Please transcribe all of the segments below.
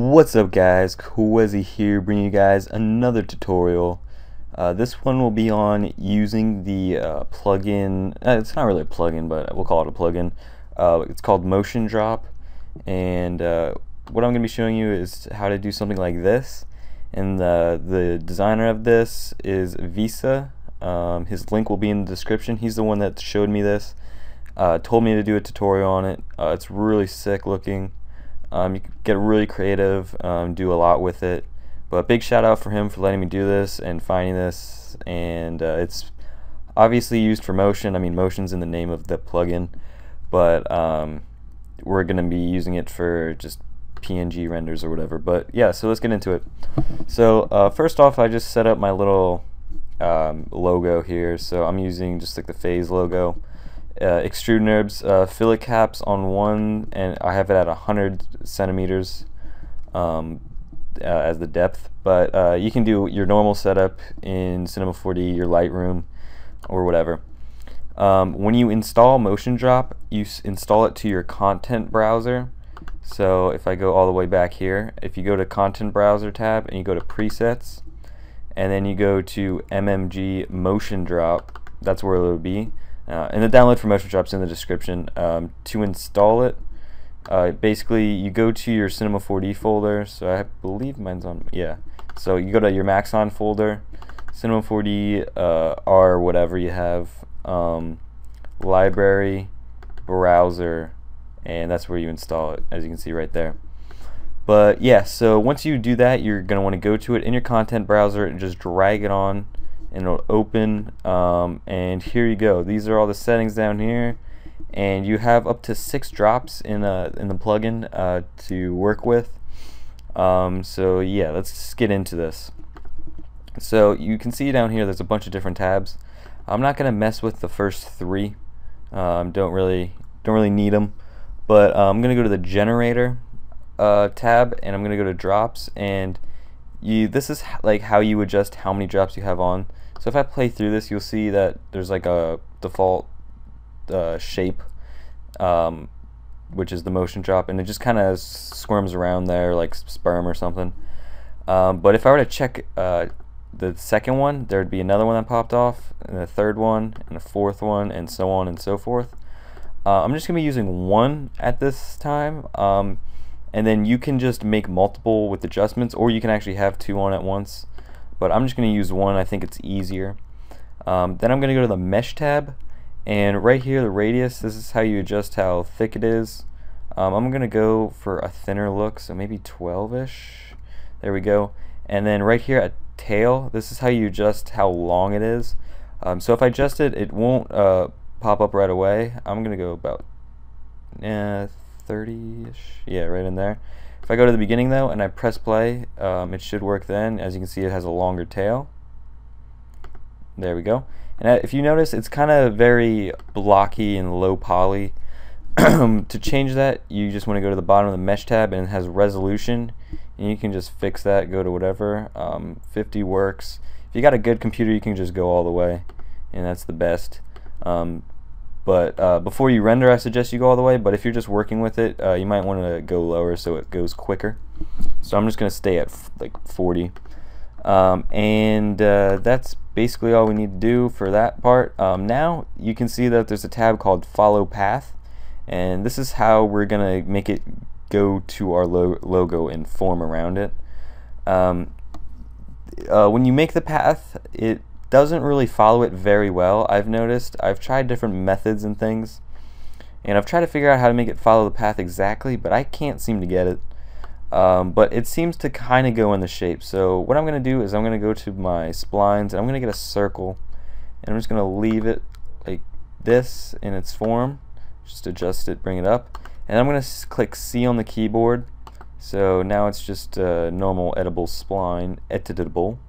What's up guys, Qehzy here, bringing you guys another tutorial. This one will be on using the plugin. It's not really a plugin, but we'll call it a plugin. It's called Motion Drop, and what I'm going to be showing you is how to do something like this. And the designer of this is Visa. His link will be in the description. He's the one that showed me this, told me to do a tutorial on it. It's really sick looking. You can get really creative, do a lot with it, but big shout out for him for letting me do this and finding this. And it's obviously used for motion. I mean, motion's in the name of the plugin, but we're gonna be using it for just PNG renders or whatever. But yeah, so let's get into it. So first off, I just set up my little logo here. So I'm using just like the phase logo. Extrude NURBS fillet caps on one, and I have it at 100 centimeters as the depth, but you can do your normal setup in Cinema 4D, your Lightroom, or whatever. When you install Motion Drop, you install it to your content browser. So if I go all the way back here, if you go to content browser tab and you go to presets, and then you go to MMG Motion Drop, that's where it will be. And the download for Motion Drop's in the description. To install it, basically you go to your Cinema 4D folder. So I believe mine's on, yeah. So you go to your Maxon folder, Cinema 4D, or whatever you have, library, browser, and that's where you install it, as you can see right there. But yeah, so once you do that, you're going to want to go to it in your content browser and just drag it on, and it'll open, and here you go. These are all the settings down here, and you have up to 6 drops in the plugin to work with. So yeah, let's just get into this. So you can see down here there's a bunch of different tabs. I'm not gonna mess with the first 3. Don't really need them, but I'm gonna go to the generator tab, and I'm gonna go to drops, and this is like how you adjust how many drops you have on. So if I play through this, you'll see that there's like a default shape, which is the motion drop, and it just kind of squirms around there like sperm or something. But if I were to check the second one, there'd be another one that popped off, and a third one, and a fourth one, and so on and so forth. I'm just gonna be using one at this time. And then you can just make multiple with adjustments, or you can actually have 2 on at once, but I'm just going to use one. I think it's easier. Then I'm going to go to the mesh tab, and right here, the radius, this is how you adjust how thick it is. I'm going to go for a thinner look, so maybe 12-ish. There we go. And then right here at tail, this is how you adjust how long it is. So if I adjust it, it won't pop up right away. I'm going to go about 30-ish, yeah, right in there. If I go to the beginning though and I press play, it should work then. As you can see, it has a longer tail. There we go. And if you notice, it's kind of very blocky and low poly. To change that, you just want to go to the bottom of the mesh tab, and it has resolution, and you can just fix that, go to whatever. 50 works. If you got a good computer, you can just go all the way, and that's the best. But before you render, I suggest you go all the way, but if you're just working with it, you might want to go lower so it goes quicker. So I'm just going to stay at like 40. And that's basically all we need to do for that part. Now you can see that there's a tab called Follow Path, and this is how we're going to make it go to our logo and form around it. When you make the path, it doesn't really follow it very well. I've noticed. I've tried different methods and things, and I've tried to figure out how to make it follow the path exactly, but I can't seem to get it. But it seems to kind of go in the shape. So what I'm going to do is I'm going to go to my splines, and I'm going to get a circle, and I'm just going to leave it like this in its form. Just adjust it, bring it up, and I'm going to click C on the keyboard. So now it's just a normal editable spline, editable.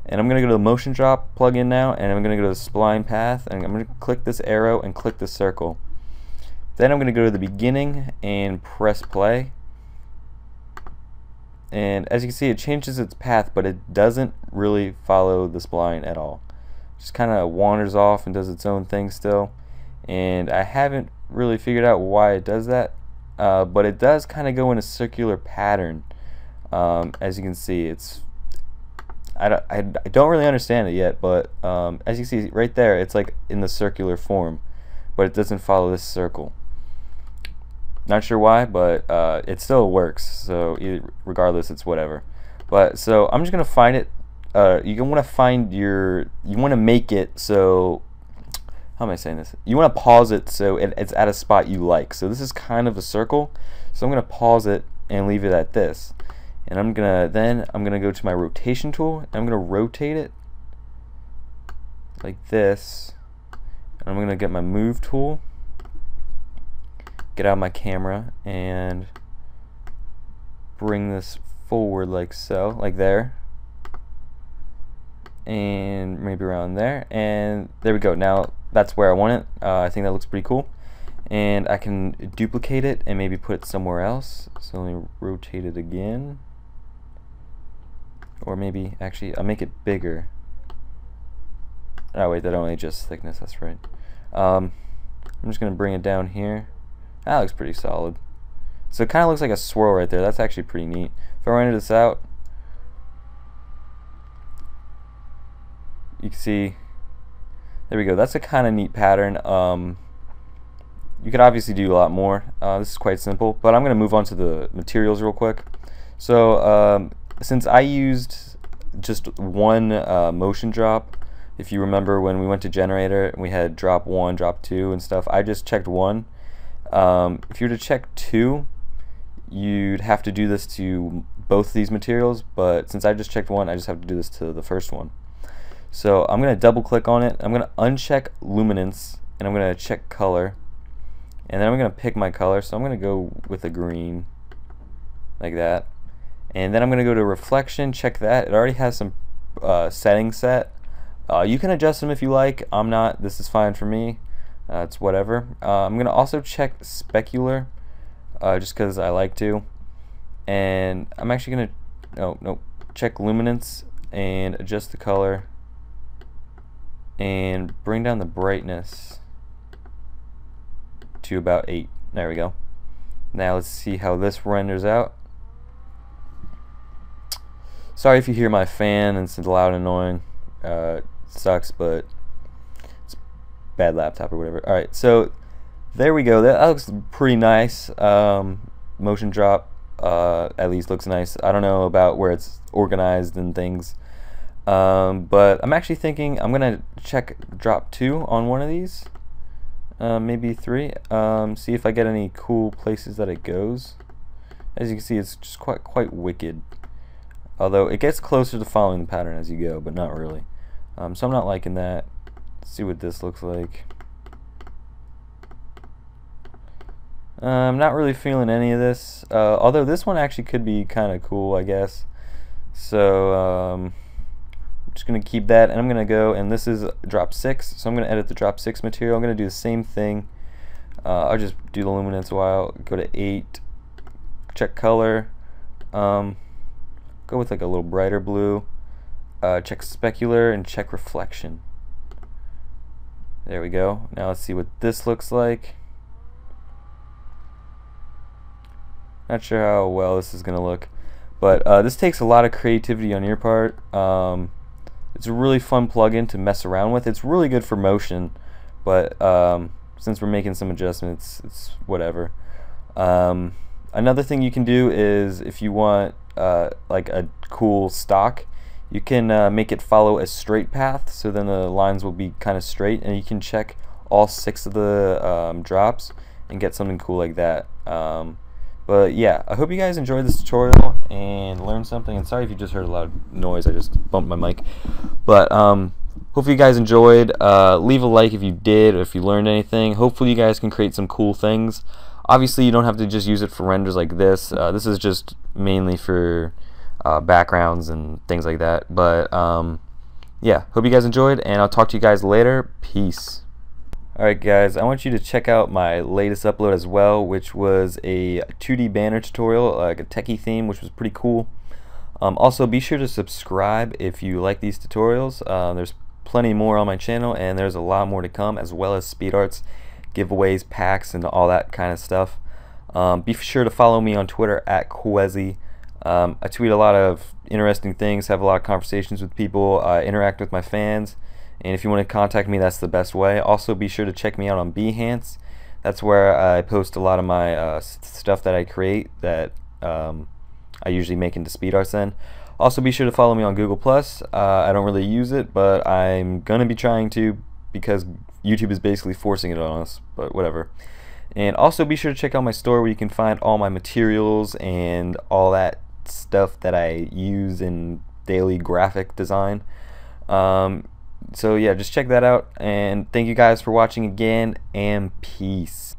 And I'm going to go to the Motion Drop plugin now, and I'm going to go to the spline path, and I'm going to click this arrow and click the circle. Then I'm going to go to the beginning and press play. And as you can see, it changes its path, but it doesn't really follow the spline at all. It just kind of wanders off and does its own thing still. And I haven't really figured out why it does that, but it does kind of go in a circular pattern. As you can see, I don't really understand it yet, but as you see right there, it's like in the circular form, but it doesn't follow this circle. Not sure why, but it still works. So regardless, it's whatever. But so I'm just gonna find it. You want to make it so. How am I saying this? You want to pause it so it's at a spot you like. So this is kind of a circle. So I'm gonna pause it and leave it at this. And I'm gonna go to my rotation tool and I'm gonna rotate it like this. And I'm gonna get my move tool, get out my camera, and bring this forward like so, like there, and maybe around there, and there we go. Now that's where I want it. I think that looks pretty cool, and I can duplicate it and maybe put it somewhere else. So let me rotate it again. Or maybe, actually, I'll make it bigger. Oh wait, that only adjusts thickness, that's right. I'm just going to bring it down here. That looks pretty solid. So it kind of looks like a swirl right there. That's actually pretty neat. If I render this out, you can see, there we go. That's a kind of neat pattern. You could obviously do a lot more. This is quite simple, but I'm going to move on to the materials real quick. So since I used just one motion drop, if you remember when we went to generator and we had drop 1, drop 2 and stuff, I just checked 1. If you were to check 2, you'd have to do this to both these materials, but since I just checked 1, I just have to do this to the first one. So I'm going to double click on it, I'm going to uncheck luminance, and I'm going to check color, and then I'm going to pick my color. So I'm going to go with a green like that, and then I'm going to go to reflection, check that. It already has some settings set. You can adjust them if you like. I'm not. This is fine for me. It's whatever. I'm going to also check specular just because I like to, and I'm actually going to check luminance and adjust the color and bring down the brightness to about 8. There we go. Now let's see how this renders out. Sorry if you hear my fan and it's loud and annoying. Sucks, but it's bad laptop or whatever. Alright, so there we go. That looks pretty nice. Motion drop at least looks nice. I don't know about where it's organized and things. But I'm actually thinking I'm gonna check drop 2 on one of these, maybe 3. See if I get any cool places that it goes. As you can see, it's just quite wicked. Although it gets closer to following the pattern as you go, but not really. So I'm not liking that. Let's see what this looks like. I'm not really feeling any of this. Although this one actually could be kind of cool, I guess. So I'm just gonna keep that, and I'm gonna go, and this is drop 6, so I'm gonna edit the drop 6 material. I'm gonna do the same thing. I'll just do the luminance a while, go to 8, check color, go with like a little brighter blue, check specular, and check reflection. There we go. Now let's see what this looks like. Not sure how well this is gonna look, but this takes a lot of creativity on your part. It's a really fun plugin to mess around with. It's really good for motion, but since we're making some adjustments, it's whatever. Another thing you can do is, if you want like a cool stock, you can make it follow a straight path, so then the lines will be kind of straight, and you can check all 6 of the drops and get something cool like that. But yeah, I hope you guys enjoyed this tutorial and learned something. And sorry if you just heard a loud noise, I just bumped my mic. But hopefully you guys enjoyed. Leave a like if you did, or if you learned anything. Hopefully you guys can create some cool things. Obviously you don't have to just use it for renders like this. This is just mainly for backgrounds and things like that. But yeah, hope you guys enjoyed, and I'll talk to you guys later. Peace. Alright guys, I want you to check out my latest upload as well, which was a 2D banner tutorial, like a techie theme, which was pretty cool. Also, be sure to subscribe if you like these tutorials. There's plenty more on my channel, and there's a lot more to come, as well as speed arts, giveaways, packs, and all that kind of stuff. Be sure to follow me on Twitter at Qehzy. I tweet a lot of interesting things, have a lot of conversations with people, interact with my fans, and if you want to contact me, that's the best way. Also, be sure to check me out on Behance. That's where I post a lot of my stuff that I create that I usually make into speed arts then. Also, be sure to follow me on Google+. I don't really use it, but I'm going to be trying to because YouTube is basically forcing it on us, but whatever. And also be sure to check out my store where you can find all my materials and all that stuff that I use in daily graphic design. So yeah, just check that out, and thank you guys for watching again, and peace.